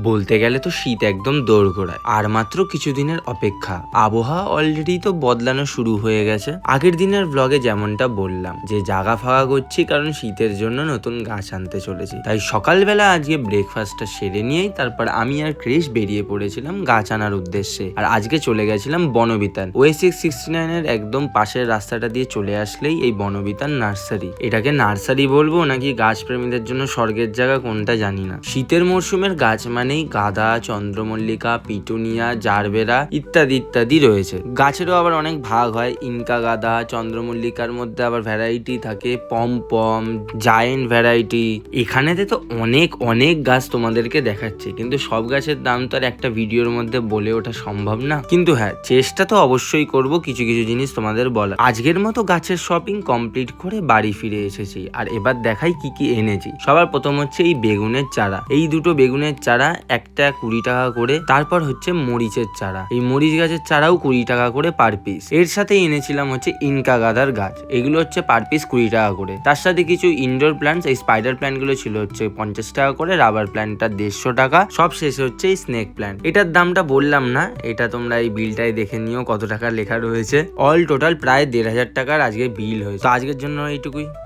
বলতে গেলে তো শীত একদম দোরগোড়ায়, আর মাত্র কিছুদিনের অপেক্ষা। আবহাওয়া অলরেডি তো বদলানো শুরু হয়ে গেছে। আগের দিনের ব্লগে যেমনটা বললাম যে জাগা ফাগা করছি কারণ শীতের জন্য নতুন গাছ আনতে চলেছি, তাই সকালবেলা আজকে ব্রেকফাস্টটা সেরে নিয়েই তারপর আমি আর ক্রিস বেরিয়ে পড়েছিলাম গাছ আনার উদ্দেশ্যে। আর আজকে চলে গেছিলাম বনবিতান। OS669 এর একদম পাশের রাস্তাটা দিয়ে চলে আসলেই এই বনবিতান নার্সারি। এটাকে নার্সারি বলবো নাকি গাছ প্রেমীদের জন্য স্বর্গের জায়গা কোনটা জানি না। শীতের মরশুমের গাছ মানেই গাঁদা, চন্দ্রমল্লিকা, পিটুনিয়া, জারবেরা ইত্যাদি ইত্যাদি রয়েছে। গাছেরও আবার অনেক ভাগ হয়। ইনকা গাঁদা, চন্দ্রমল্লিকার মধ্যে আবার ভ্যারাইটি থাকে, পম, জায়েন্ট ভ্যারাইটি। এখানেতে তো অনেক অনেক গাছ তোমাদেরকে দেখাচ্ছে, কিন্তু সব গাছের দাম তো আর একটা ভিডিওর মধ্যে বলে ওঠা সম্ভব না। কিন্তু হ্যাঁ, চেষ্টা তো অবশ্যই করব কিছু কিছু জিনিস তোমাদের বলা। আজকের মতো গাছের শপিং কমপ্লিট করে বাড়ি ফিরে এসেছি, আর এবার দেখাই কি কি এনেছি। সবার প্রথম হচ্ছে এই বেগুনের চারা। এই দুটো বেগুনের চারা একটা 20 টাকা করে। তারপর হচ্ছে মরিচের চারা। এই মরিচ গাছের চারাও 20 টাকা করে পার পিস। এর সাথে এনেছিলাম হচ্ছে ইনকা গাঁদার গাছ। এগুলো হচ্ছে পার পিস 20 টাকা করে। তার সাথে কিছু ইনডোর প্ল্যান্টস, এই স্পাইডার প্ল্যান্ট গুলো ছিল হচ্ছে 50 টাকা করে। রাবার প্ল্যান্টটা 150 টাকা। সব শেষে হচ্ছে এই স্নেক প্ল্যান্ট। এটার দামটা বললাম না, এটা তোমরা এই বিলটাই দেখে নিও কত টাকা লেখা রয়েছে। অল টোটাল প্রায় 1500 টাকার আজকে বিল হয়েছে। তো আজকের জন্য এইটুকুই।